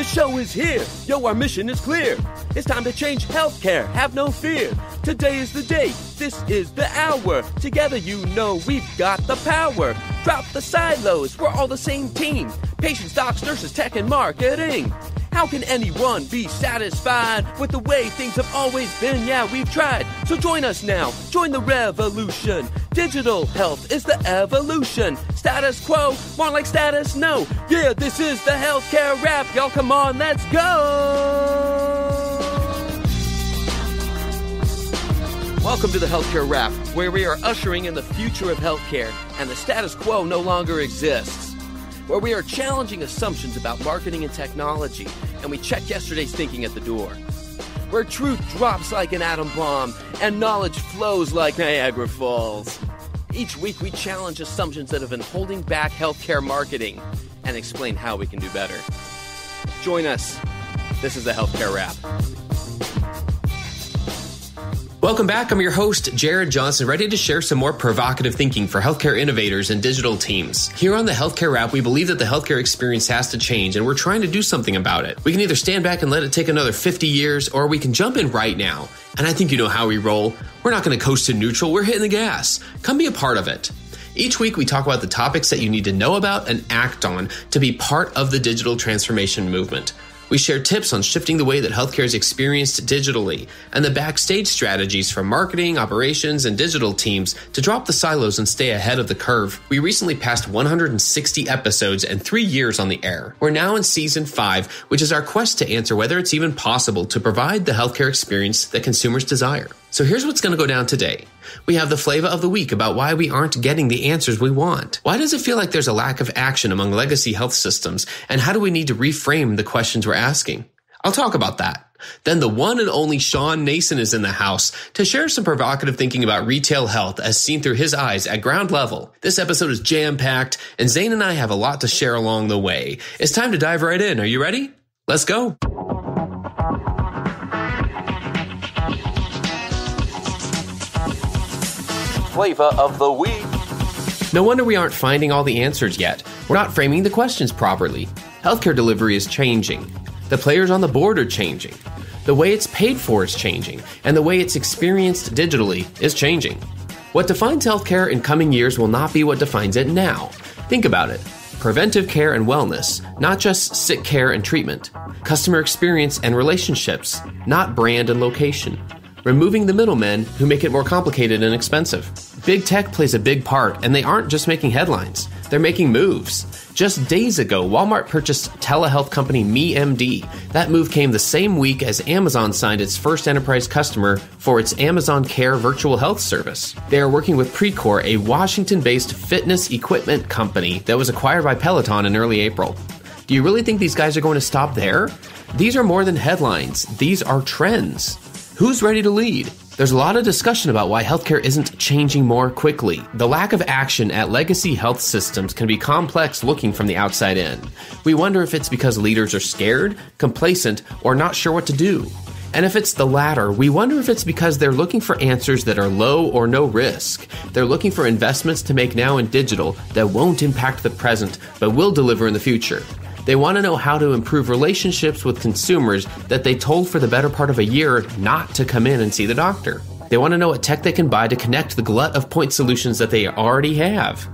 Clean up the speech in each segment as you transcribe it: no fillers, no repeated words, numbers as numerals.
The show is here. Yo, our mission is clear. It's time to change healthcare. Have no fear. Today is the day. This is the hour. Together, you know we've got the power. Drop the silos. We're all the same team. Patients, docs, nurses, tech, and marketing. How can anyone be satisfied with the way things have always been? Yeah, we've tried. So join us now. Join the revolution. Digital health is the evolution. Status quo, more like status no. Yeah, this is the healthcare rap. Y'all come on, let's go. Welcome to the Healthcare Rap, where we are ushering in the future of healthcare and the status quo no longer exists. Where we are challenging assumptions about marketing and technology, and we check yesterday's thinking at the door. Where truth drops like an atom bomb, and knowledge flows like Niagara Falls. Each week we challenge assumptions that have been holding back healthcare marketing, and explain how we can do better. Join us. This is the Healthcare Rap. Welcome back. I'm your host, Jared Johnson, ready to share some more provocative thinking for healthcare innovators and digital teams. Here on the Healthcare Wrap, we believe that the healthcare experience has to change, and we're trying to do something about it. We can either stand back and let it take another 50 years, or we can jump in right now. And I think you know how we roll. We're not going to coast to neutral. We're hitting the gas. Come be a part of it. Each week, we talk about the topics that you need to know about and act on to be part of the digital transformation movement. We share tips on shifting the way that healthcare is experienced digitally and the backstage strategies for marketing, operations, and digital teams to drop the silos and stay ahead of the curve. We recently passed 160 episodes and 3 years on the air. We're now in season 5, which is our quest to answer whether it's even possible to provide the healthcare experience that consumers desire. So here's what's going to go down today. We have the Flava of the week about why we aren't getting the answers we want. Why does it feel like there's a lack of action among legacy health systems? And how do we need to reframe the questions we're asking? I'll talk about that. Then the one and only Shawn Nason is in the house to share some provocative thinking about retail health as seen through his eyes at ground level. This episode is jam-packed, and Zain and I have a lot to share along the way. It's time to dive right in. Are you ready? Let's go. Flava of the week. No wonder we aren't finding all the answers yet. We're not framing the questions properly. Healthcare delivery is changing. The players on the board are changing. The way it's paid for is changing. And the way it's experienced digitally is changing. What defines healthcare in coming years will not be what defines it now. Think about it. Preventive care and wellness, not just sick care and treatment. Customer experience and relationships, not brand and location. Removing the middlemen who make it more complicated and expensive. Big tech plays a big part, and they aren't just making headlines. They're making moves. Just days ago, Walmart purchased telehealth company MeMD. That move came the same week as Amazon signed its first enterprise customer for its Amazon Care virtual health service. They are working with Precor, a Washington-based fitness equipment company that was acquired by Peloton in early April. Do you really think these guys are going to stop there? These are more than headlines. These are trends. Who's ready to lead? There's a lot of discussion about why healthcare isn't changing more quickly. The lack of action at legacy health systems can be complex looking from the outside in. We wonder if it's because leaders are scared, complacent, or not sure what to do. And if it's the latter, we wonder if it's because they're looking for answers that are low or no risk. They're looking for investments to make now in digital that won't impact the present, but will deliver in the future. They want to know how to improve relationships with consumers that they told for the better part of a year not to come in and see the doctor. They want to know what tech they can buy to connect the glut of point solutions that they already have.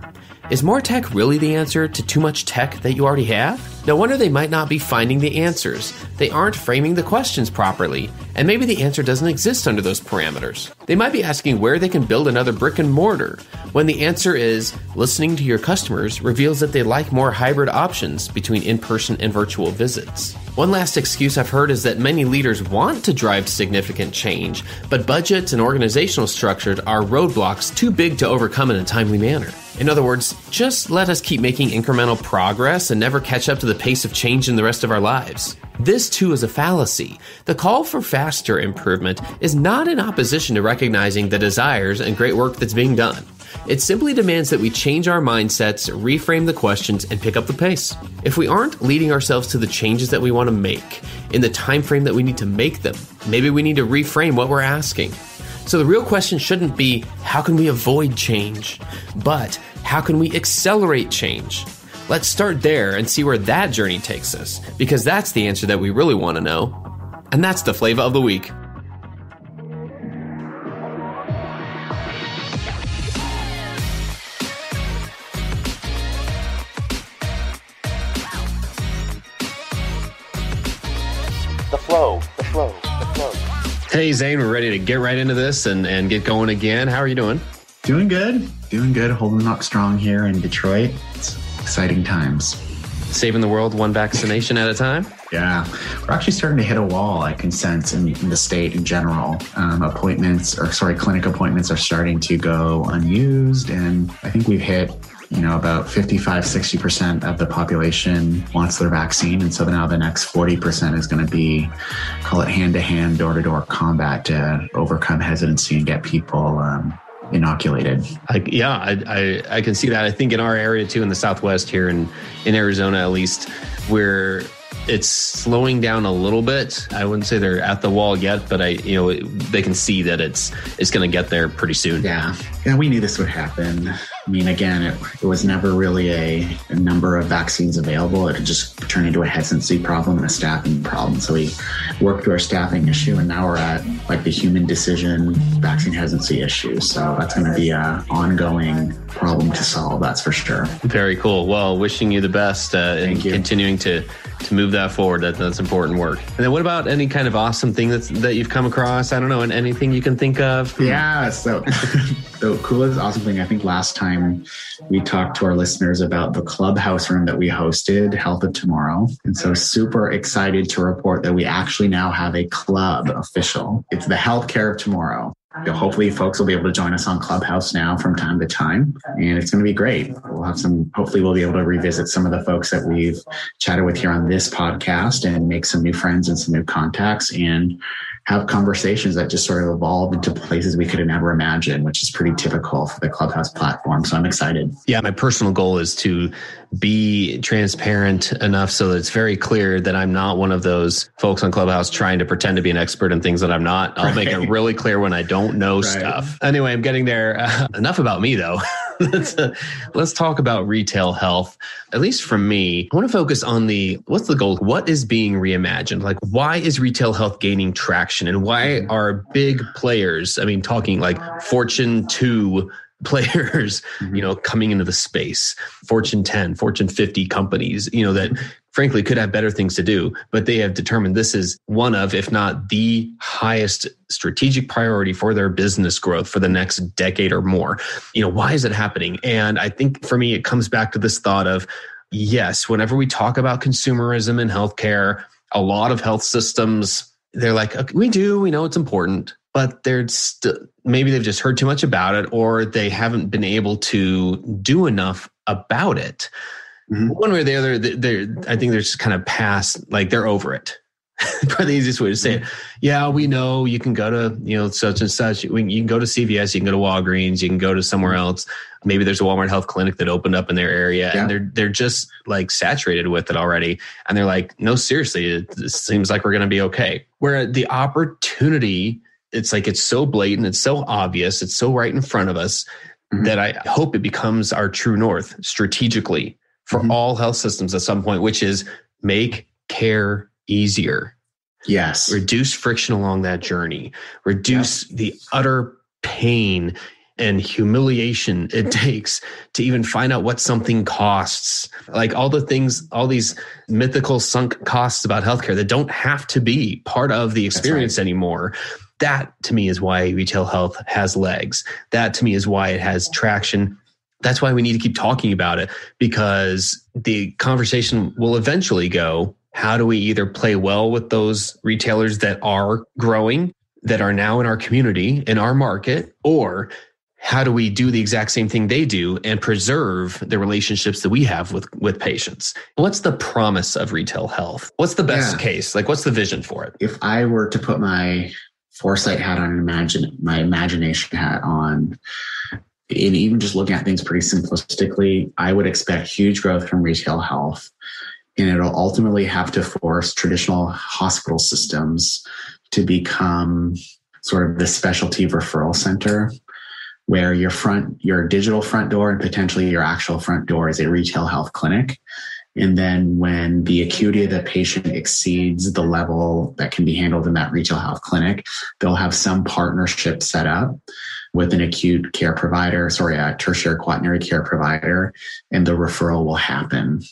Is more tech really the answer to too much tech that you already have? No wonder they might not be finding the answers. They aren't framing the questions properly, and maybe the answer doesn't exist under those parameters. They might be asking where they can build another brick and mortar, when the answer is listening to your customers reveals that they like more hybrid options between in-person and virtual visits. One last excuse I've heard is that many leaders want to drive significant change, but budgets and organizational structures are roadblocks too big to overcome in a timely manner. In other words, just let us keep making incremental progress and never catch up to the pace of change in the rest of our lives. This too is a fallacy. The call for faster improvement is not in opposition to recognizing the desires and great work that's being done. It simply demands that we change our mindsets, reframe the questions, and pick up the pace. If we aren't leading ourselves to the changes that we want to make in the time frame that we need to make them, maybe we need to reframe what we're asking. So the real question shouldn't be, how can we avoid change? But how can we accelerate change? Let's start there and see where that journey takes us, because that's the answer that we really want to know. And that's the Flava of the Week. The flow. Hey, Zain, we're ready to get right into this and get going again. How are you doing? Doing good. Holding up strong here in Detroit. It's exciting times. Saving the world one vaccination at a time? Yeah. We're actually starting to hit a wall, I can sense, in the state in general. Clinic appointments are starting to go unused. And I think we've hit, about 55-60% of the population wants their vaccine. And so now the next 40% is going to be, call it hand-to-hand, door-to-door combat to overcome hesitancy and get people inoculated. I can see that. I think in our area too, in the Southwest here in Arizona, at least, where it's slowing down a little bit. I wouldn't say they're at the wall yet, but they can see that it's going to get there pretty soon. Yeah, we knew this would happen. I mean, again, it was never really a number of vaccines available. It just turned into a hesitancy problem and a staffing problem. So we worked through our staffing issue, and now we're at the human decision vaccine hesitancy issue. So that's going to be an ongoing problem to solve. That's for sure. Very cool. Well, wishing you the best in continuing to move that forward. That's important work. And then what about any kind of awesome thing that you've come across? I don't know, and anything you can think of? Yeah. So the coolest, awesome thing, I think last time we talked to our listeners about the clubhouse room that we hosted, Health of Tomorrow. And so super excited to report that we actually now have a club official. It's the Healthcare of Tomorrow. Hopefully folks will be able to join us on Clubhouse now from time to time, and it's going to be great. Hopefully we'll be able to revisit some of the folks that we've chatted with here on this podcast and make some new friends and some new contacts and have conversations that just sort of evolve into places we could have never imagined, which is pretty typical for the Clubhouse platform. So I'm excited. Yeah, my personal goal is to be transparent enough so that it's very clear that I'm not one of those folks on Clubhouse trying to pretend to be an expert in things that I'm not. I'll make it really clear when I don't know stuff. Anyway, I'm getting there. Enough about me, though. Let's talk about retail health. At least for me, I want to focus on what's the goal? What is being reimagined? Why is retail health gaining traction? And why are big players, talking Fortune 2 players, coming into the space, Fortune 10, Fortune 50 companies, that frankly could have better things to do, but they have determined this is one of, if not the highest strategic priority for their business growth for the next decade or more. Why is it happening? And I think for me, it comes back to this thought of, yes, whenever we talk about consumerism in healthcare, a lot of health systems, they're like, okay, we know it's important, but maybe they've just heard too much about it, or they haven't been able to do enough about it. Mm-hmm. One way or the other, I think they're just kind of past, they're over it. Probably the easiest way to say it. Yeah, we know you can go to, such and such. You can go to CVS, you can go to Walgreens, you can go to somewhere else. Maybe there's a Walmart Health Clinic that opened up in their area, and they're just saturated with it already. And they're like, no, seriously, it seems like we're going to be okay. Where the opportunity, it's so blatant, it's so obvious, it's so right in front of us that I hope it becomes our true north strategically for all health systems at some point, which is make care easier. Yes. Reduce friction along that journey. Reduce the utter pain and humiliation it takes to even find out what something costs. All the things, all these mythical sunk costs about healthcare that don't have to be part of the experience anymore. That to me is why retail health has legs. That to me is why it has traction. That's why we need to keep talking about it, because the conversation will eventually go, how do we either play well with those retailers that are growing, that are now in our community, in our market, or how do we do the exact same thing they do and preserve the relationships that we have with patients? What's the promise of retail health? What's the best case? What's the vision for it? If I were to put my foresight hat on and my imagination hat on, and even just looking at things pretty simplistically, I would expect huge growth from retail health. And it'll ultimately have to force traditional hospital systems to become sort of the specialty referral center where your digital front door and potentially your actual front door is a retail health clinic. And then when the acuity of the patient exceeds the level that can be handled in that retail health clinic, they'll have some partnership set up with an acute care provider, a tertiary quaternary care provider, and the referral will happen.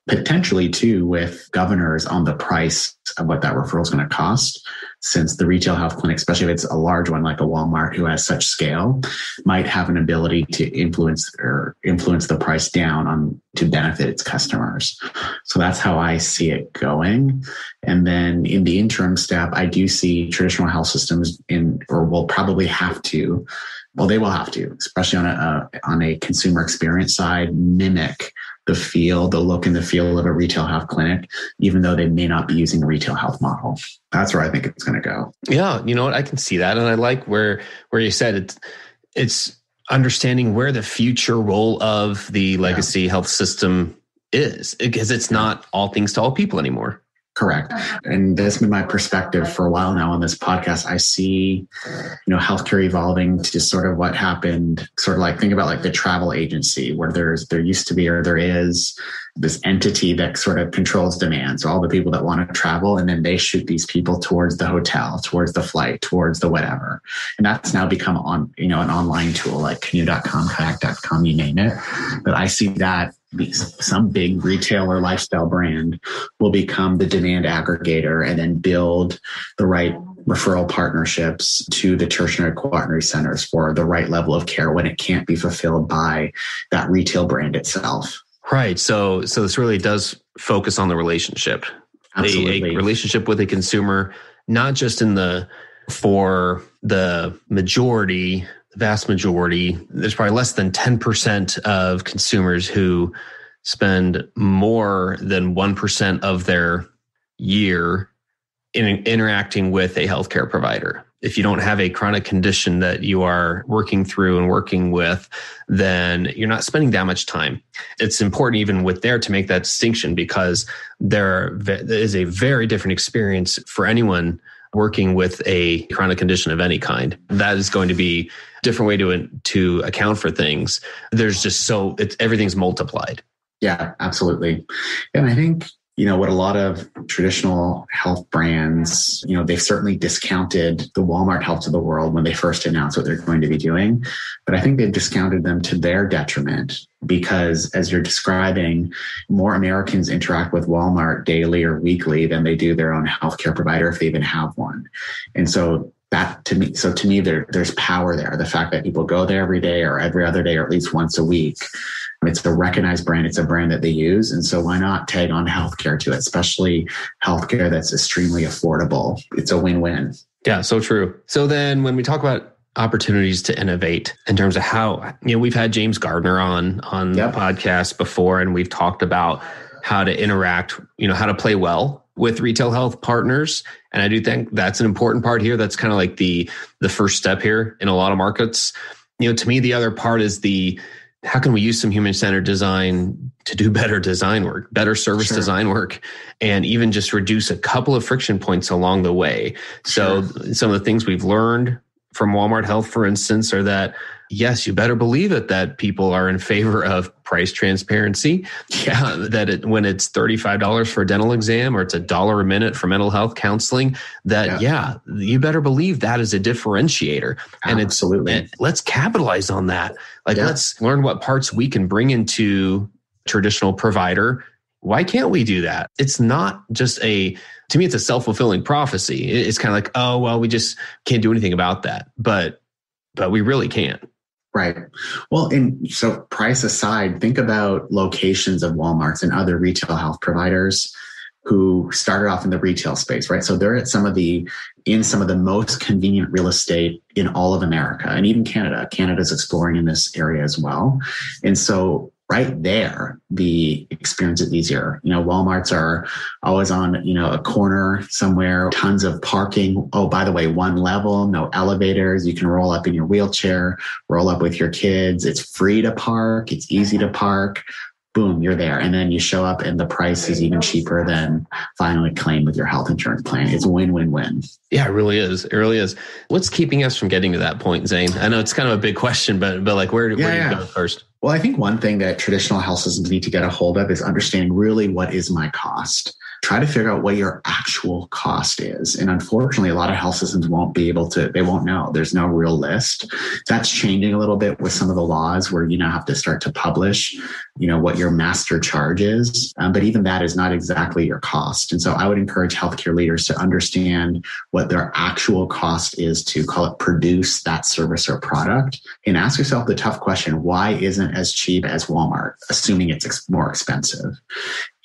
Potentially too with governors on the price of what that referral is going to cost, since the retail health clinic, especially if it's a large one like a Walmart who has such scale, might have an ability to influence the price down to benefit its customers. So that's how I see it going. And then in the interim step, I do see traditional health systems will probably have to, they will have to, especially on a consumer experience side, mimic the look and the feel of a retail health clinic, even though they may not be using a retail health model. That's where I think it's going to go. Yeah, you know what? I can see that. And I like where you said it's understanding where the future role of the legacy health system is, because it's not all things to all people anymore. Correct. And that's been my perspective for a while now on this podcast. I see, healthcare evolving to sort of what happened, sort of like think about like the travel agency where there used to be, or there is this entity that sort of controls demand. So all the people that want to travel, and then they shoot these people towards the hotel, towards the flight, towards the whatever. And that's now become an online tool like canoe.com, kayak.com, you name it. But I see that some big retail or lifestyle brand will become the demand aggregator and then build the right referral partnerships to the tertiary quaternary centers for the right level of care when it can't be fulfilled by that retail brand itself. Right. So this really does focus on the relationship. Absolutely. A relationship with a consumer, not just for the vast majority. There's probably less than 10% of consumers who spend more than 1% of their year in interacting with a healthcare provider. If you don't have a chronic condition that you are working through and working with, then you're not spending that much time. It's important even with to make that distinction, because there is a very different experience for anyone working with a chronic condition of any kind. That is going to be a different way to account for things. There's just everything's multiplied. Yeah, absolutely. And I think, what a lot of traditional health brands, they've certainly discounted the Walmart Health of the world when they first announced what they're going to be doing. But I think they've discounted them to their detriment, because as you're describing, more Americans interact with Walmart daily or weekly than they do their own healthcare provider if they even have one. And so to me, there's power there. The fact that people go there every day or every other day or at least once a week. It's a recognized brand. It's a brand that they use. And so why not tag on healthcare to it, especially healthcare that's extremely affordable? It's a win-win. Yeah, so true. So then when we talk about opportunities to innovate in terms of how, we've had James Gardner on the podcast before, and we've talked about how to interact, how to play well with retail health partners. And I do think that's an important part here. That's kind of like the first step here in a lot of markets. To me, the other part is how can we use some human-centered design to do better design work, better service design work, and even just reduce a couple of friction points along the way? So some of the things we've learned from Walmart Health, for instance, are that, yes, you better believe it, that people are in favor of price transparency. That when it's $35 for a dental exam or it's $1 a minute for mental health counseling, you better believe that is a differentiator. And Absolutely. Let's capitalize on that. Let's learn what parts we can bring into traditional provider. Why can't we do that? It's not just to me, it's a self-fulfilling prophecy. It's kind of like, we just can't do anything about that. But we really can. Right. Well, and so price aside, think about locations of Walmarts and other retail health providers who started off in the retail space, right? So they're in some of the most convenient real estate in all of America and even Canada. Canada's exploring in this area as well. And so right there, the experience is easier. Walmarts are always on, a corner somewhere, tons of parking. Oh, by the way, one level, no elevators. You can roll up in your wheelchair, roll up with your kids. It's free to park. It's easy to park. boom, you're there. And then you show up and the price is even cheaper than finally claim with your health insurance plan. It's win-win-win. Yeah, it really is. It really is. What's keeping us from getting to that point, Zain? I know it's kind of a big question, but like where do you go first? Well, I think one thing that traditional health systems need to get a hold of is understanding really what is my cost. Try to figure out what your actual cost is. And unfortunately, a lot of health systems won't be able to, they won't know. There's no real list. That's changing a little bit with some of the laws where you now have to start to publish, what your master charge is. But even that is not exactly your cost. And so I would encourage healthcare leaders to understand what their actual cost is to call it produce that service or product, and ask yourself the tough question, why isn't it as cheap as Walmart, assuming it's more expensive?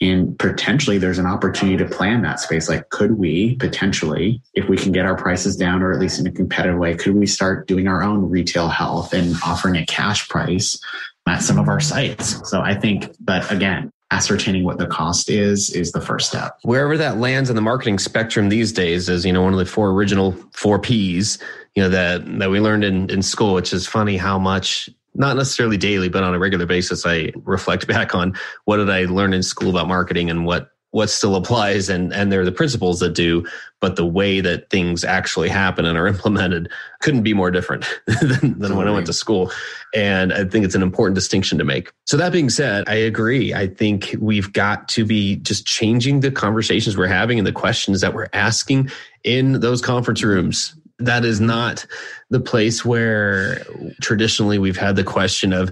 And potentially there's an opportunity to plan that space. Like, could we potentially, if we can get our prices down, or at least in a competitive way, could we start doing our own retail health and offering a cash price at some of our sites? So I think, but again, ascertaining what the cost is the first step. Wherever that lands on the marketing spectrum these days is, one of the original 4 Ps, that we learned in school, which is funny how much, not necessarily daily, but on a regular basis, I reflect back on what did I learn in school about marketing and what still applies. And there are the principles that do, but the way that things actually happen and are implemented couldn't be more different than when I went to school. And I think it's an important distinction to make. So that being said, I agree. I think we've got to be just changing the conversations we're having and the questions that we're asking in those conference rooms. That is not the place where traditionally we've had the question of,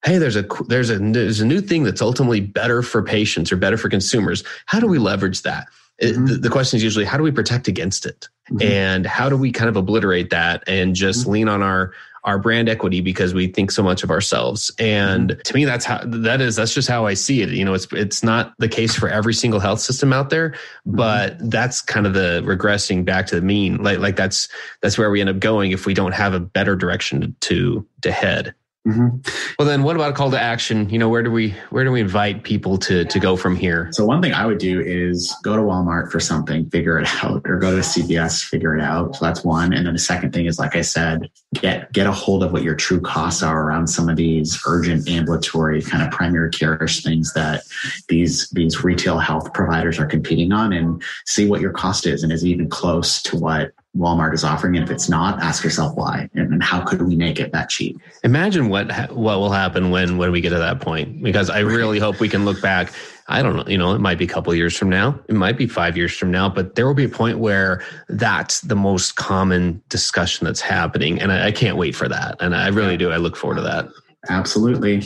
hey, there's a new thing that's ultimately better for patients or better for consumers. How do we leverage that? The question is usually, how do we protect against it? And how do we kind of obliterate that and just lean on our brand equity because we think so much of ourselves? And to me, that's just how I see it. It's not the case for every single health system out there, but that's kind of the regressing back to the mean. Like that's where we end up going if we don't have a better direction to head. Well, then what about a call to action? Where do we invite people to go from here? So one thing I would do is go to Walmart for something, figure it out, or go to CVS, figure it out. So that's one. And then the second thing is, like I said, get a hold of what your true costs are around some of these urgent ambulatory kind of primary care-ish things that these retail health providers are competing on, and see what your cost is. And is it even close to what Walmart is offering? And if it's not, ask yourself why, and how could we make it that cheap? Imagine what will happen when we get to that point, because I really hope we can look back. I don't know, it might be a couple of years from now, it might be 5 years from now, but there will be a point where that's the most common discussion that's happening. And I can't wait for that. And I really do. I look forward to that. Absolutely.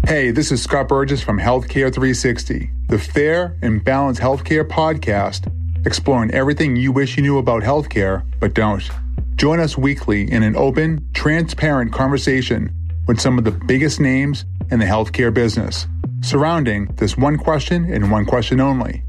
Hey, this is Scott Burgess from Healthcare 360, the fair and balanced healthcare podcast, exploring everything you wish you knew about healthcare, but don't. Join us weekly in an open, transparent conversation with some of the biggest names in the healthcare business, surrounding this one question and one question only.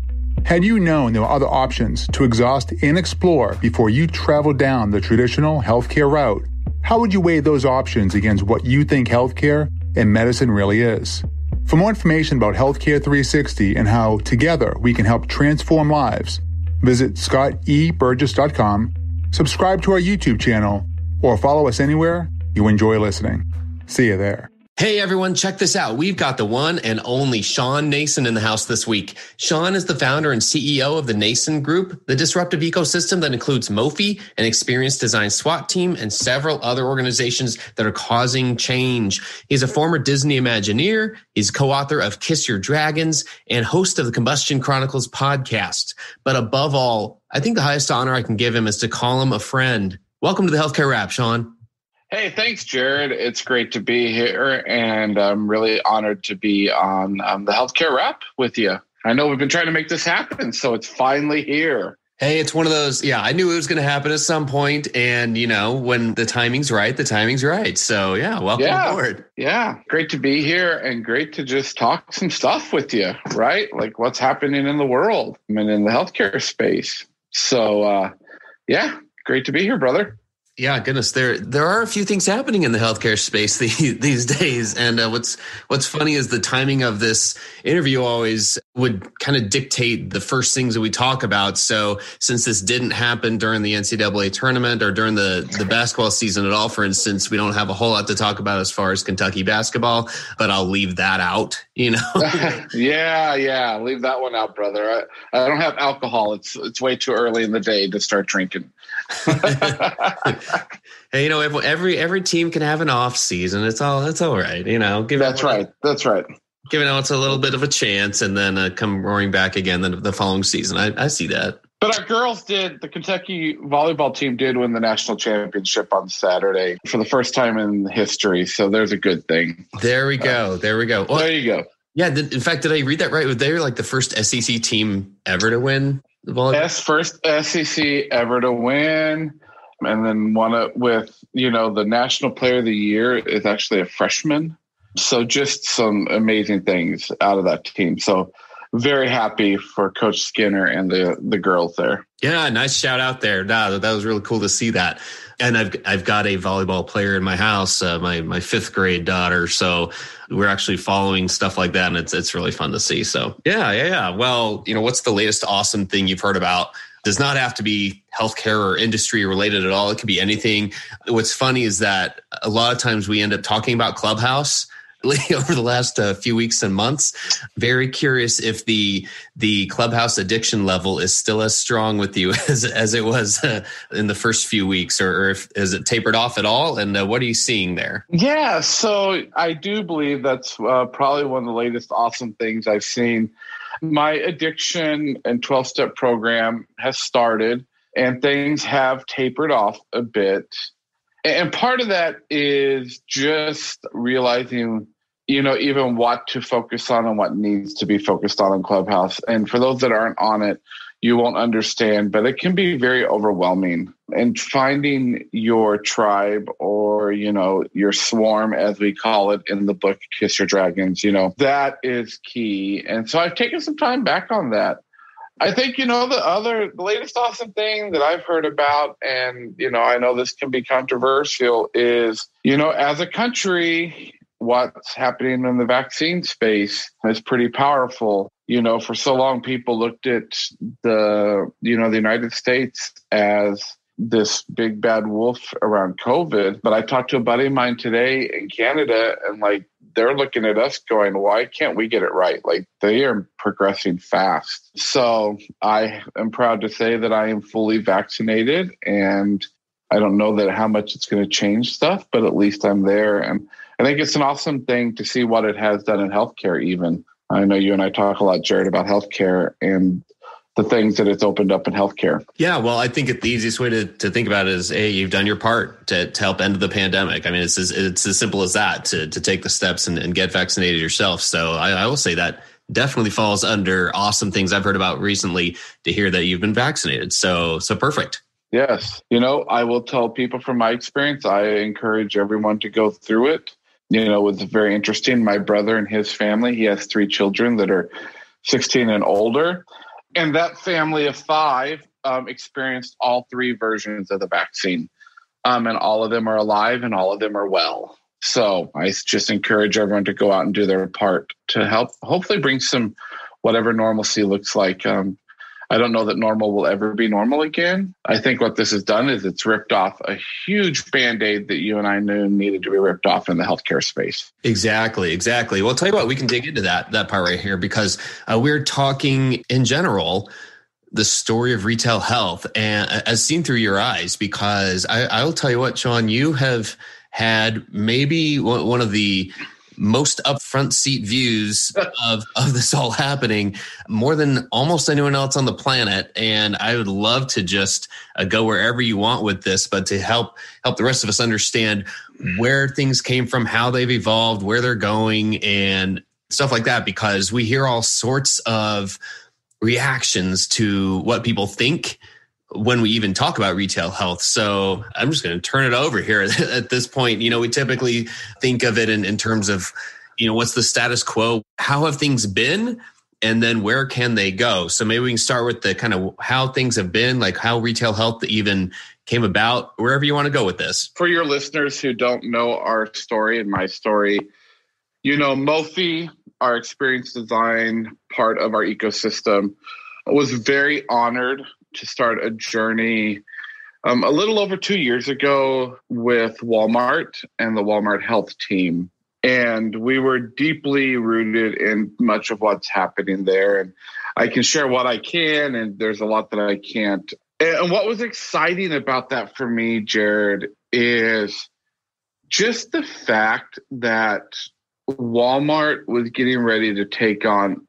Had you known there were other options to exhaust and explore before you travel down the traditional healthcare route, how would you weigh those options against what you think healthcare and medicine really is? For more information about Healthcare 360 and how together we can help transform lives, visit scotteburgess.com, subscribe to our YouTube channel, or follow us anywhere you enjoy listening. See you there. Hey everyone, check this out. We've got the one and only Shawn Nason in the house this week. Shawn is the founder and CEO of the Nason Group, the disruptive ecosystem that includes Mophie, an experienced design SWAT team, and several other organizations that are causing change. He's a former Disney Imagineer. He's co-author of Kiss Your Dragons and host of the Combustion Chronicles podcast. But above all, I think the highest honor I can give him is to call him a friend. Welcome to the Healthcare Wrap, Shawn. Hey, thanks, Jared. It's great to be here, and I'm really honored to be on the Healthcare Wrap with you. I know we've been trying to make this happen, so it's finally here. Hey, it's one of those, I knew it was going to happen at some point, and, when the timing's right, the timing's right. So, welcome aboard. Yeah, great to be here, and great to just talk some stuff with you, right? Like what's happening in the world and in the healthcare space. So, great to be here, brother. Yeah, goodness, there are a few things happening in the healthcare space these days, and what's funny is the timing of this interview always would kind of dictate the first things that we talk about. So, since this didn't happen during the NCAA tournament or during the basketball season at all, for instance, we don't have a whole lot to talk about as far as Kentucky basketball. But I'll leave that out. Yeah, leave that one out, brother. I don't have alcohol. It's way too early in the day to start drinking. Hey, every team can have an off season. It's all right. That's right. Giving Alex a little bit of a chance and then come roaring back again the following season. I see that. But our girls the Kentucky volleyball team did win the national championship on Saturday for the first time in history. So there's a good thing. There we go. Well, there you go. Yeah. In fact, did I read that right? They were like the first SEC team ever to win the volleyball? First SEC ever to win. And then won it with, the National Player of the Year is actually a freshman. So just some amazing things out of that team. So very happy for Coach Skinner and the girls there. Yeah, nice shout out there. No, that was really cool to see that. And I've got a volleyball player in my house, my fifth grade daughter. So we're actually following stuff like that, and it's really fun to see. So yeah. Well, what's the latest awesome thing you've heard about? Does not have to be healthcare or industry related at all. It could be anything. What's funny is that a lot of times we end up talking about Clubhouse over the last few weeks and months. Very curious if the Clubhouse addiction level is still as strong with you as it was in the first few weeks, or if has it tapered off at all? And what are you seeing there? Yeah, so I do believe that's probably one of the latest awesome things I've seen. My addiction and 12-step program has started, and things have tapered off a bit. And part of that is just realizing, even what to focus on and what needs to be focused on in Clubhouse. And for those that aren't on it, you won't understand, but it can be very overwhelming. And finding your tribe or, your swarm, as we call it in the book, Kiss Your Dragons, that is key. And so I've taken some time back on that. I think, the latest awesome thing that I've heard about, and, I know this can be controversial, is, as a country, what's happening in the vaccine space is pretty powerful. For so long, people looked at the United States as this big bad wolf around COVID. But I talked to a buddy of mine today in Canada, and they're looking at us going, why can't we get it right? They are progressing fast. So I am proud to say that I am fully vaccinated, and I don't know how much it's going to change stuff, but at least I'm there. And I think it's an awesome thing to see what it has done in healthcare even. I know you and I talk a lot, Jared, about healthcare and the things that it's opened up in healthcare. Yeah, well, I think the easiest way to think about it is, hey, you've done your part to help end the pandemic. I mean, it's as simple as that, to take the steps and get vaccinated yourself. So I will say that definitely falls under awesome things I've heard about recently to hear that you've been vaccinated. So perfect. Yes. I will tell people from my experience, I encourage everyone to go through it. It was very interesting. My brother and his family, he has 3 children that are 16 and older. And that family of 5 experienced all 3 versions of the vaccine. And all of them are alive and all of them are well. So I just encourage everyone to go out and do their part to help hopefully bring some whatever normalcy looks like. I don't know that normal will ever be normal again. I think what this has done is it's ripped off a huge Band-Aid that you and I knew needed to be ripped off in the healthcare space. Exactly. Well, I'll tell you what, we can dig into that part right here, because we're talking in general the story of retail health, and as seen through your eyes, because I'll tell you what, Shawn, you have had maybe one of the most upfront seat views of this all happening, more than almost anyone else on the planet. And I would love to just go wherever you want with this, but to help the rest of us understand where things came from, how they've evolved, where they're going, and stuff like that, because we hear all sorts of reactions to what people think when we even talk about retail health. So I'm just going to turn it over here at this point. We typically think of it in terms of, what's the status quo? How have things been? And then where can they go? So maybe we can start with the kind of how things have been, like how retail health even came about, wherever you want to go with this. For your listeners who don't know our story and my story, Mophie, our experience design part of our ecosystem, was very honored to start a journey a little over 2 years ago with Walmart and the Walmart Health team. And we were deeply rooted in much of what's happening there. And I can share what I can, and there's a lot that I can't. And what was exciting about that for me, Jared, is just the fact that Walmart was getting ready to take on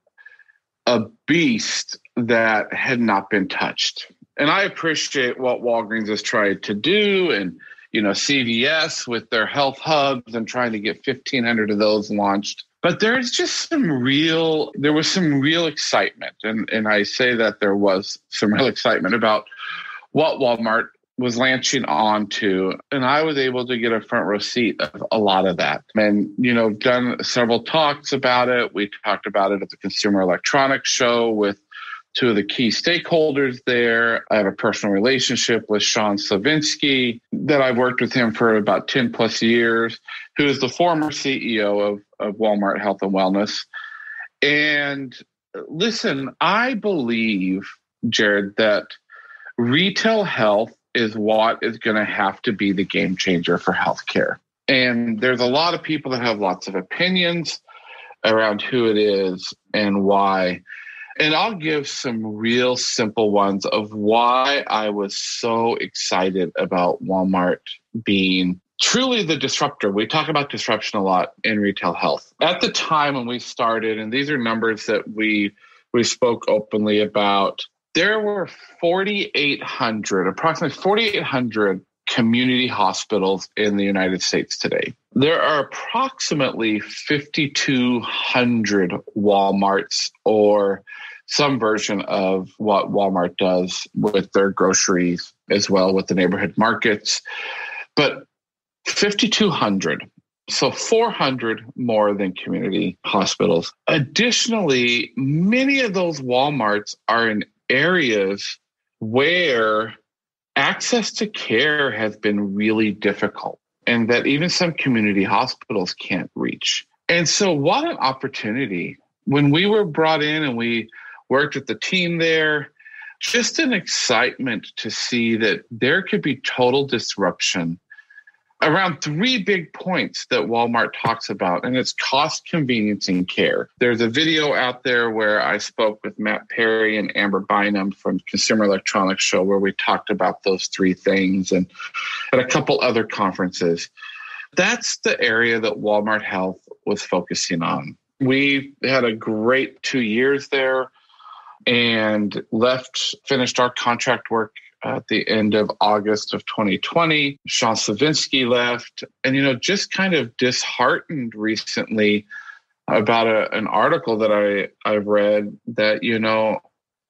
a beast that had not been touched. And I appreciate what Walgreens has tried to do, and CVS with their health hubs and trying to get 1,500 of those launched. But there was some real excitement. And I say that there was some real excitement about what Walmart was launching onto. And I was able to get a front row seat of a lot of that. And, done several talks about it. We talked about it at the Consumer Electronics Show with two of the key stakeholders there. I have a personal relationship with Shawn Nason that I've worked with him for about 10 plus years, who is the former CEO of Walmart Health and Wellness. And listen, I believe, Jared, that retail health is what is going to have to be the game changer for healthcare. And there's a lot of people that have lots of opinions around who it is and why. And I'll give some real simple ones of why I was so excited about Walmart being truly the disruptor. We talk about disruption a lot in retail health. At the time when we started, and these are numbers that we spoke openly about, there were approximately 4,800 community hospitals in the United States today. There are approximately 5,200 Walmarts, or some version of what Walmart does with their groceries as well with the neighborhood markets. But 5,200, so 400 more than community hospitals. Additionally, many of those Walmarts are in areas where access to care has been really difficult, and that even some community hospitals can't reach. And so what an opportunity. When we were brought in and we worked with the team there, just an excitement to see that there could be total disruption around three big points that Walmart talks about, and it's cost, convenience, and care. There's a video out there where I spoke with Matt Perry and Amber Bynum from Consumer Electronics Show, where we talked about those three things, and at a couple other conferences. That's the area that Walmart Health was focusing on. We had a great 2 years there and finished our contract work at the end of August of 2020. Shawn Nason left, and, just kind of disheartened recently about an article that I've read that,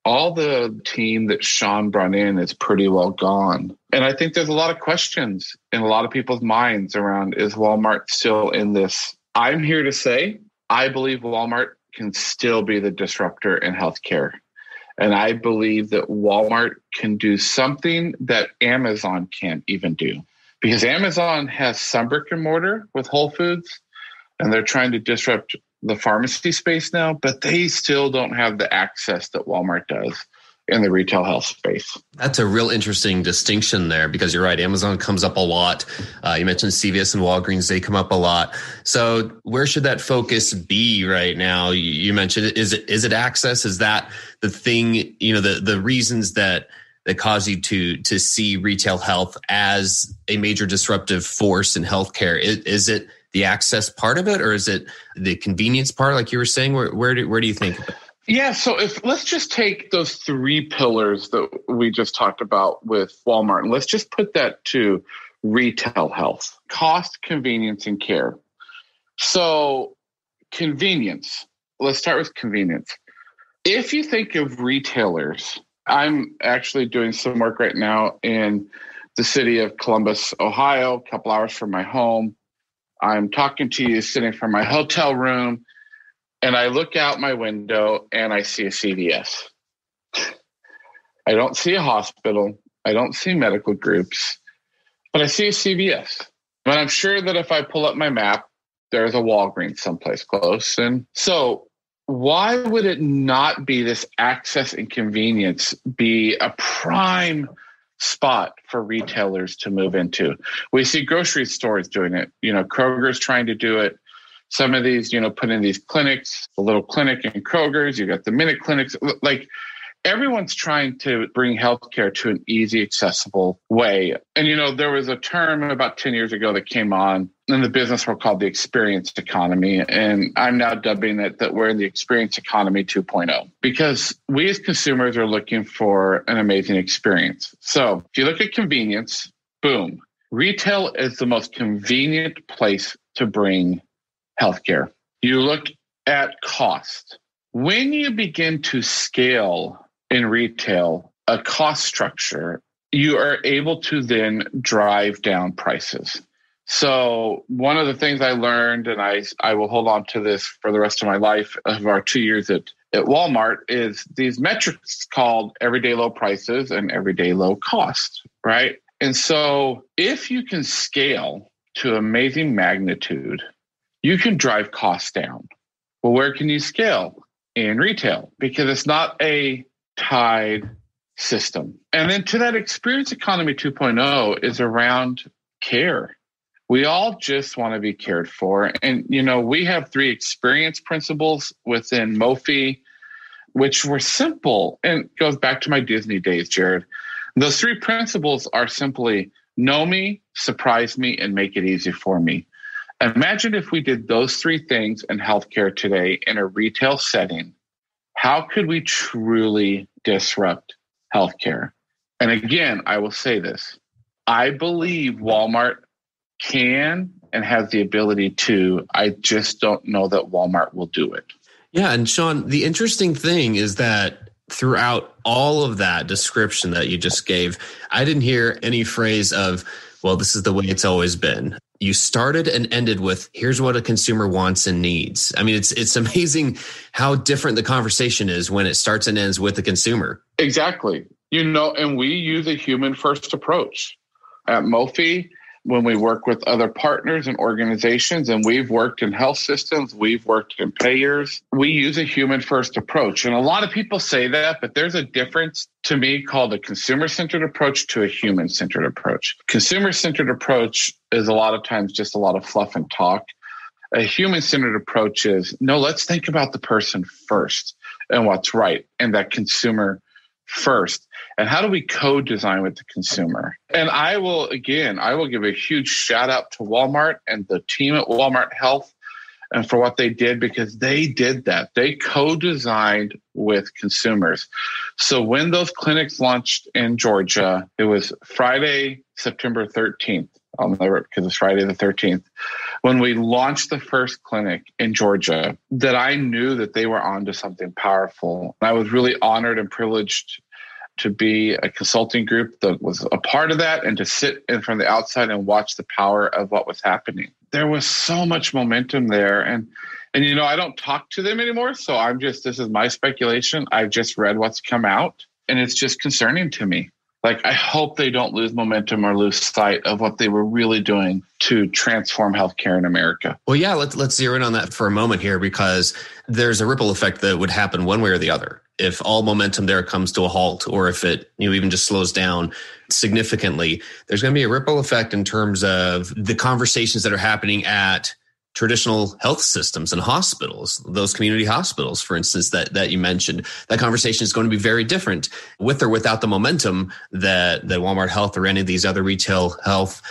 all the team that Shawn brought in is pretty well gone. And I think there's a lot of questions in a lot of people's minds around, is Walmart still in this? I'm here to say, I believe Walmart can still be the disruptor in healthcare. And I believe that Walmart can do something that Amazon can't even do, because Amazon has some brick and mortar with Whole Foods, and they're trying to disrupt the pharmacy space now, but they still don't have the access that Walmart does in the retail health space. That's a real interesting distinction there, because you're right. Amazon comes up a lot. You mentioned CVS and Walgreens, they come up a lot. So where should that focus be right now? You mentioned it. Is it access? Is that the thing, the reasons that cause you to see retail health as a major disruptive force in healthcare? Is it the access part of it, or is it the convenience part, like you were saying? Where do you think? Yeah, so let's just take those three pillars that we just talked about with Walmart, and let's just put that to retail health: cost, convenience, and care. So convenience, let's start with convenience. If you think of retailers, I'm actually doing some work right now in the city of Columbus, Ohio, a couple hours from my home. I'm talking to you sitting from my hotel room, and I look out my window and I see a CVS. I don't see a hospital. I don't see medical groups, but I see a CVS. And I'm sure that if I pull up my map, there's a Walgreens someplace close. And so why would it not be this access and convenience be a prime spot for retailers to move into? We see grocery stores doing it. Kroger's trying to do it. Some of these, put in these clinics, a little clinic in Kroger's. You got the minute clinics. Like, everyone's trying to bring healthcare to an easy, accessible way. And, there was a term about 10 years ago that came on in the business world called the experience economy. And I'm now dubbing it that we're in the experience economy 2.0, because we as consumers are looking for an amazing experience. So if you look at convenience, boom, retail is the most convenient place to bring healthcare. You look at cost. When you begin to scale in retail a cost structure, you are able to then drive down prices. So one of the things I learned, and I will hold on to this for the rest of my life of our 2 years at Walmart, is these metrics called everyday low prices and everyday low cost, right? And so if you can scale to amazing magnitude, you can drive costs down. Well, where can you scale? In retail, because it's not a tied system. And then to that experience economy 2.0 is around care. We all just want to be cared for. And, we have 3 experience principles within Mophie, which were simple, and goes back to my Disney days, Jared. Those 3 principles are simply know me, surprise me, and make it easy for me. Imagine if we did those 3 things in healthcare today in a retail setting. How could we truly disrupt healthcare? And again, I will say this. I believe Walmart can and has the ability to. I just don't know that Walmart will do it. Yeah. And Shawn, the interesting thing is that throughout all of that description that you just gave, I didn't hear any phrase of, well, this is the way it's always been. You started and ended with, here's what a consumer wants and needs. I mean, it's amazing how different the conversation is when it starts and ends with the consumer. Exactly. And we use a human first approach at Mophie. When we work with other partners and organizations, and we've worked in health systems, we've worked in payers, we use a human first approach. And a lot of people say that, but there's a difference to me called a consumer-centered approach to a human-centered approach. Consumer-centered approach is a lot of times just a lot of fluff and talk. A human-centered approach is, no, let's think about the person first and what's right, and that consumer first. And how do we co-design with the consumer? And I will give a huge shout out to Walmart and the team at Walmart Health and for what they did, because they did that. They co-designed with consumers. So when those clinics launched in Georgia, it was Friday, September 13th. I'll never, because it's Friday the 13th, when we launched the first clinic in Georgia, that I knew that they were onto something powerful. I was really honored and privileged to be a consulting group that was a part of that and to sit in from the outside and watch the power of what was happening. There was so much momentum there. And I don't talk to them anymore. So this is my speculation. I've just read what's come out, and it's just concerning to me. Like, I hope they don't lose momentum or lose sight of what they were really doing to transform healthcare in America. Well, yeah, let's zero in on that for a moment here, because there's a ripple effect that would happen one way or the other. If all momentum there comes to a halt, or if it even just slows down significantly, there's going to be a ripple effect in terms of the conversations that are happening at traditional health systems and hospitals, those community hospitals, for instance, that you mentioned. That conversation is going to be very different with or without the momentum that Walmart Health or any of these other retail health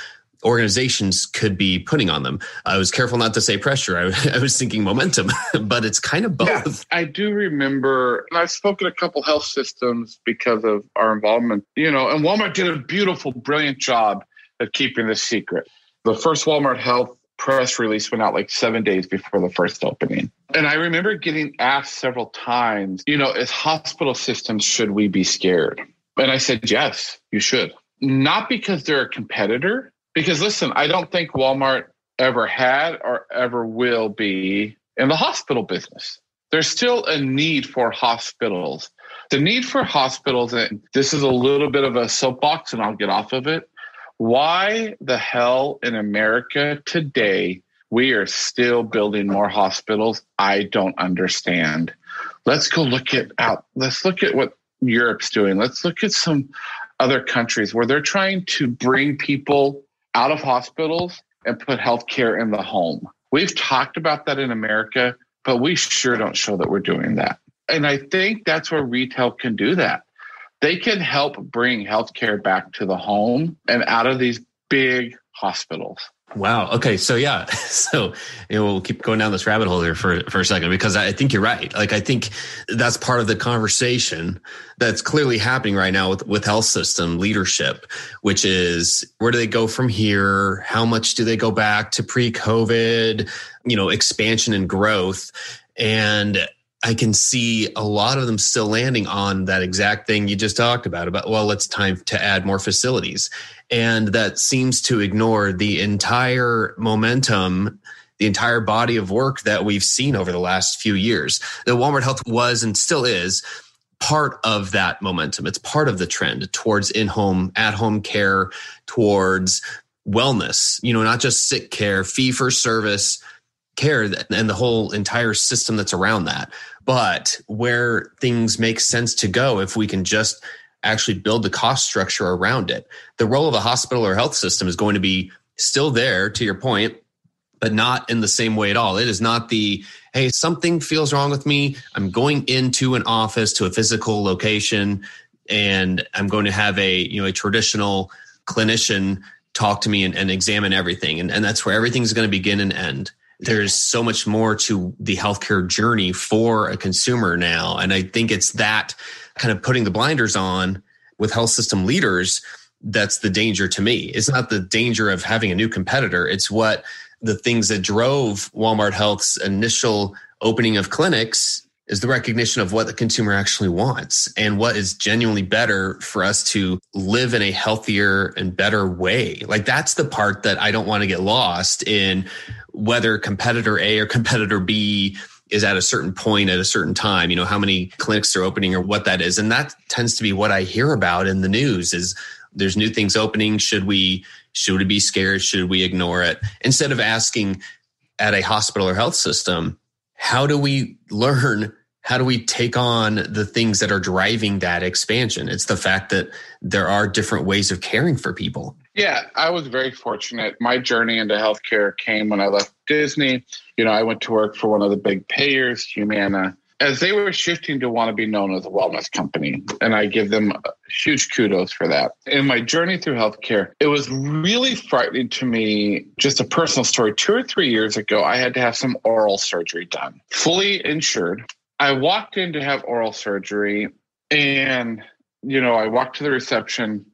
organizations could be putting on them. I was careful not to say pressure. I was thinking momentum, but it's kind of both. Yeah, I do remember, and I've spoken to a couple health systems because of our involvement, and Walmart did a beautiful, brilliant job of keeping this secret. The first Walmart Health press release went out like 7 days before the first opening. And I remember getting asked several times, as hospital systems, should we be scared? And I said, yes, you should. Not because they're a competitor, because listen, I don't think Walmart ever had or ever will be in the hospital business. there's still a need for hospitals. The need for hospitals, and this is a little bit of a soapbox and I'll get off of it. Why the hell in America today we are still building more hospitals? I don't understand. Let's look at what Europe's doing. Let's look at some other countries where they're trying to bring people out of hospitals and put healthcare in the home. We've talked about that in America, but we sure don't show that we're doing that. And I think that's where retail can do that. They can help bring healthcare back to the home and out of these big hospitals. Wow. Okay. So yeah. So we'll keep going down this rabbit hole here for a second, because I think you're right. Like, I think that's part of the conversation that's clearly happening right now with health system leadership, which is, where do they go from here? How much do they go back to pre-COVID, expansion and growth? And I can see a lot of them still landing on that exact thing you just talked about, well, it's time to add more facilities. And that seems to ignore the entire momentum, the entire body of work that we've seen over the last few years. The Walmart Health was and still is part of that momentum. It's part of the trend towards in-home, at-home care, towards wellness, not just sick care, fee-for-service care, and the whole entire system that's around that. But where things make sense to go, if we can just actually build the cost structure around it, the role of a hospital or health system is going to be still there, to your point, but not in the same way at all. It is not hey, something feels wrong with me. I'm going into an office, to a physical location, and I'm going to have a traditional clinician talk to me and examine everything. And that's where everything's going to begin and end. There's so much more to the healthcare journey for a consumer now. And I think it's that kind of putting the blinders on with health system leaders that's the danger to me. It's not the danger of having a new competitor. It's what the things that drove Walmart Health's initial opening of clinics is the recognition of what the consumer actually wants and what is genuinely better for us to live in a healthier and better way. Like, that's the part that I don't want to get lost in, whether competitor A or competitor B is at a certain point at a certain time, how many clinics they're opening or what that is. And that tends to be what I hear about in the news is there's new things opening. Should we be scared? Should we ignore it? Instead of asking at a hospital or health system, how do we learn? How do we take on the things that are driving that expansion? It's the fact that there are different ways of caring for people. Yeah, I was very fortunate. My journey into healthcare came when I left Disney. I went to work for one of the big payers, Humana, as they were shifting to want to be known as a wellness company. And I give them huge kudos for that. In my journey through healthcare, it was really frightening to me. Just a personal story. 2 or 3 years ago, I had to have some oral surgery done, fully insured. I walked in to have oral surgery and, I walked to the reception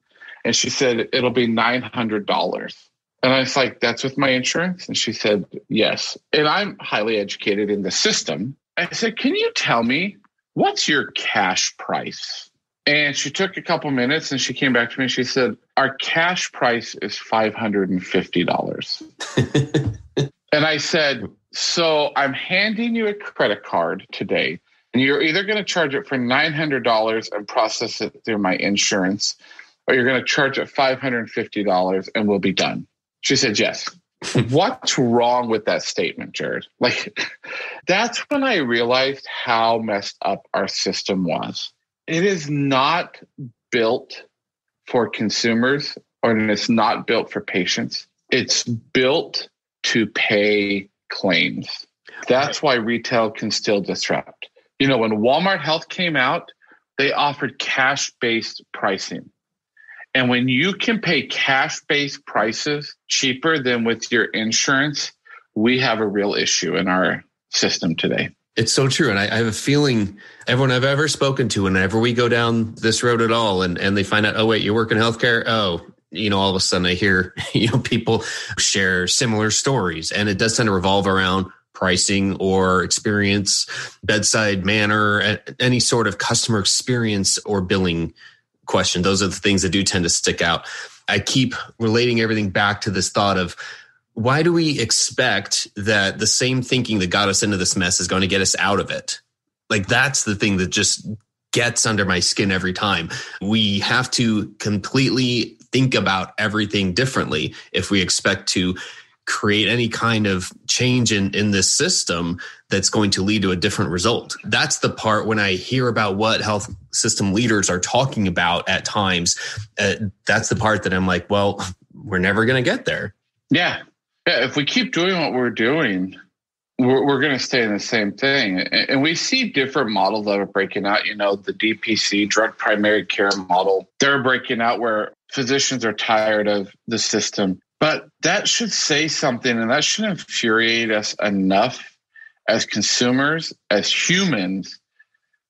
and she said, it'll be $900. And I was like, that's with my insurance? And she said, yes. And I'm highly educated in the system. I said, can you tell me, what's your cash price? And she took a couple minutes and she came back to me and she said, our cash price is $550. And I said, so I'm handing you a credit card today, and you're either going to charge it for $900 and process it through my insurance, or you're going to charge it $550 and we'll be done. She said, yes. What's wrong with that statement, Jared? That's when I realized how messed up our system was. It is not built for consumers, or it's not built for patients. It's built to pay claims. That's why retail can still disrupt. When Walmart Health came out, they offered cash-based pricing. And when you can pay cash-based prices cheaper than with your insurance, we have a real issue in our system today. It's so true. And I have a feeling everyone I've ever spoken to, whenever we go down this road at all, and they find out, oh, wait, you work in healthcare? Oh, all of a sudden I hear, people share similar stories. And it does tend to revolve around pricing or experience, bedside manner, any sort of customer experience or billing question. Those are the things that do tend to stick out. I keep relating everything back to this thought of, why do we expect that the same thinking that got us into this mess is going to get us out of it? Like, that's the thing that just gets under my skin every time. We have to completely think about everything differently if we expect to create any kind of change in this system that's going to lead to a different result. That's the part when I hear about what health system leaders are talking about at times, that's the part that I'm like, well, we're never going to get there. Yeah. If we keep doing what we're doing, we're going to stay in the same thing. And we see different models that are breaking out, the DPC, drug primary care model. They're breaking out where physicians are tired of the system. But that should say something, and that should infuriate us enough as consumers, as humans,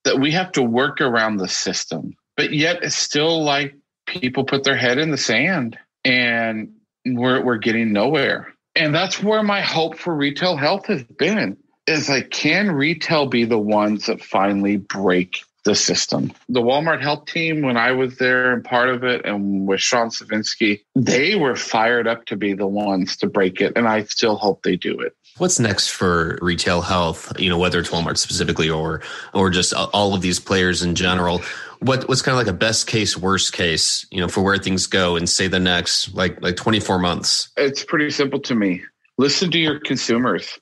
that we have to work around the system. But yet it's still like people put their head in the sand and we're getting nowhere. And that's where my hope for retail health has been, is like, can retail be the ones that finally break the system? The Walmart health team, when I was there and part of it, and with Shawn Nason, they were fired up to be the ones to break it. And I still hope they do it. What's next for retail health, whether it's Walmart specifically or just all of these players in general? What's kind of like a best case, worst case, for where things go in, say, the next like 24 months? It's pretty simple to me. Listen to your consumers.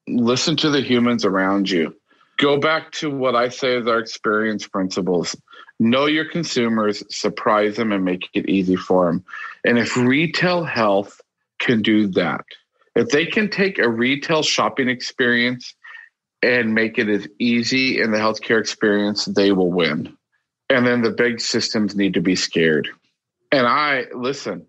Listen to the humans around you. Go back to what I say is our experience principles. Know your consumers, surprise them, and make it easy for them. And if retail health can do that, if they can take a retail shopping experience and make it as easy in the healthcare experience, they will win. And then the big systems need to be scared. And listen,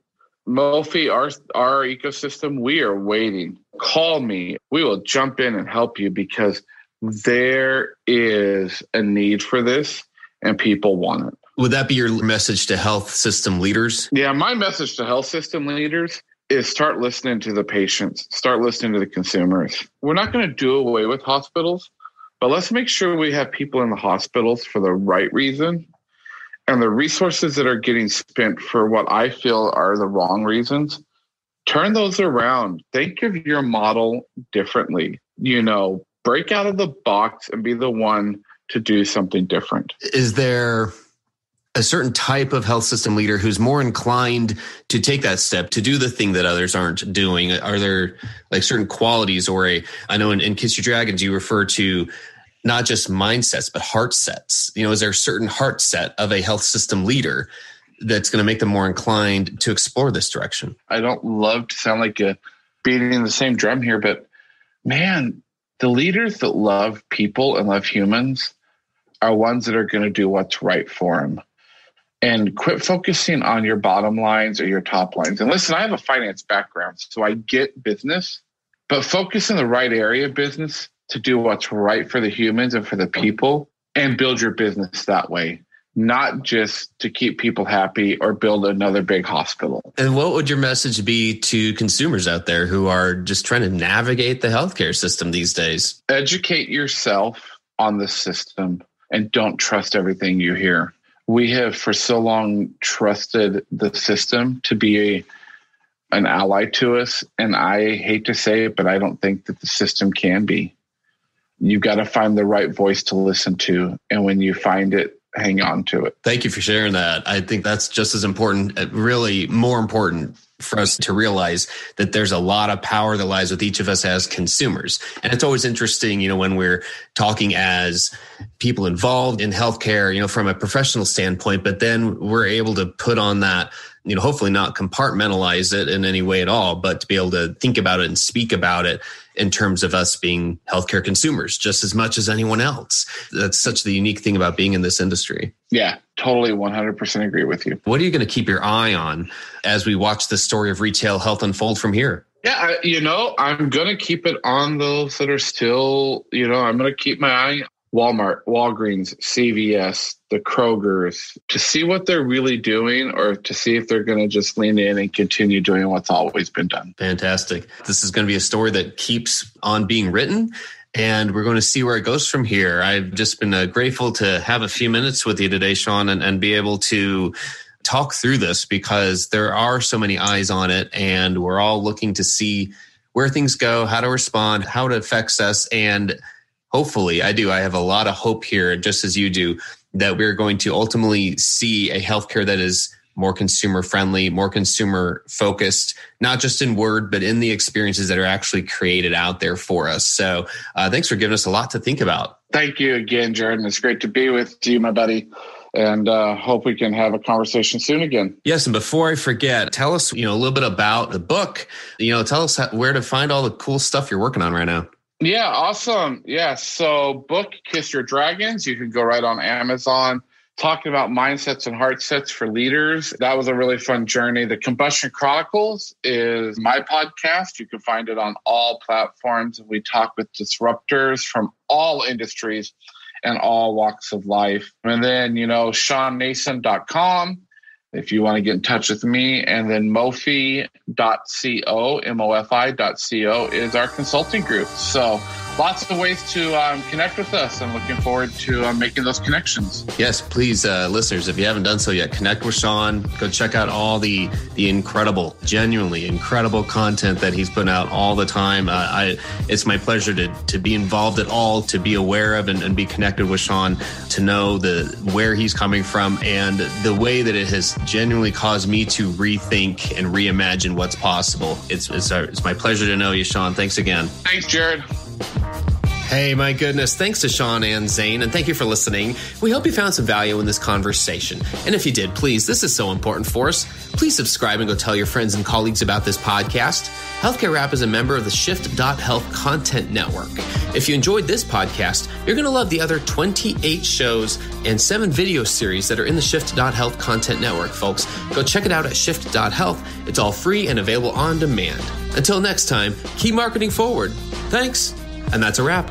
Mophie, our ecosystem, we are waiting. Call me. We will jump in and help you, because there is a need for this and people want it. Would that be your message to health system leaders? Yeah, my message to health system leaders is start listening to the patients, start listening to the consumers. We're not going to do away with hospitals, but let's make sure we have people in the hospitals for the right reason, and the resources that are getting spent for what I feel are the wrong reasons, turn those around. Think of your model differently. Break out of the box and be the one to do something different. Is there a certain type of health system leader who's more inclined to take that step, to do the thing that others aren't doing? Are there like certain qualities I know in Kiss Your Dragons, you refer to not just mindsets, but heart sets. Is there a certain heart set of a health system leader that's going to make them more inclined to explore this direction? I don't love to sound like a beating the same drum here, but man, the leaders that love people and love humans are ones that are going to do what's right for them. And quit focusing on your bottom lines or your top lines. And listen, I have a finance background, so I get business, but focus in the right area of business to do what's right for the humans and for the people, and build your business that way, not just to keep people happy or build another big hospital. And what would your message be to consumers out there who are just trying to navigate the healthcare system these days? Educate yourself on the system and don't trust everything you hear. We have for so long trusted the system to be an ally to us. And I hate to say it, but I don't think that the system can be. You've got to find the right voice to listen to. And when you find it, hang on to it. Thank you for sharing that. I think that's just as important, really more important for us to realize that there's a lot of power that lies with each of us as consumers. And it's always interesting, when we're talking as people involved in healthcare, from a professional standpoint, but then we're able to put on that, hopefully not compartmentalize it in any way at all, but to be able to think about it and speak about it in terms of us being healthcare consumers just as much as anyone else. That's such the unique thing about being in this industry. Yeah, totally 100% agree with you. What are you going to keep your eye on as we watch the story of retail health unfold from here? Yeah, I'm going to keep it on those that are still, I'm going to keep my eye on Walmart, Walgreens, CVS, the Krogers, to see what they're really doing, or to see if they're going to just lean in and continue doing what's always been done. Fantastic. This is going to be a story that keeps on being written, and we're going to see where it goes from here. I've just been grateful to have a few minutes with you today, Shawn, and be able to talk through this, because there are so many eyes on it, and we're all looking to see where things go, how to respond, how it affects us, and hopefully, I do. I have a lot of hope here, just as you do, that we're going to ultimately see a healthcare that is more consumer friendly, more consumer focused, not just in word, but in the experiences that are actually created out there for us. So thanks for giving us a lot to think about. Thank you again, Jordan. It's great to be with you, my buddy. And hope we can have a conversation soon again. Yes. And before I forget, tell us, a little bit about the book. Tell us where to find all the cool stuff you're working on right now. Yeah, awesome. Yeah. So book Kiss Your Dragons. You can go right on Amazon. Talking about mindsets and heart sets for leaders. That was a really fun journey. The Combustion Chronicles is my podcast. You can find it on all platforms. We talk with disruptors from all industries and all walks of life. And then, ShawnNason.com if you want to get in touch with me. And then Mofi.co, MOFI.co is our consulting group. So lots of ways to connect with us. I'm looking forward to making those connections. Yes, please, listeners, if you haven't done so yet, connect with Shawn. Go check out all the incredible, genuinely incredible content that he's putting out all the time. It's my pleasure to be involved at all, to be aware of and be connected with Shawn, to know where he's coming from and the way that it has genuinely caused me to rethink and reimagine what's possible. It's my pleasure to know you, Shawn. Thanks again. Thanks, Jared. Hey, my goodness. Thanks to Shawn and Zain, and thank you for listening. We hope you found some value in this conversation. And if you did, please, this is so important for us. Please subscribe and go tell your friends and colleagues about this podcast. Healthcare Rap is a member of the Shift.Health Content Network. If you enjoyed this podcast, you're going to love the other 28 shows and 7 video series that are in the Shift.Health Content Network, folks. Go check it out at Shift.Health. It's all free and available on demand. Until next time, keep marketing forward. Thanks. And that's a wrap.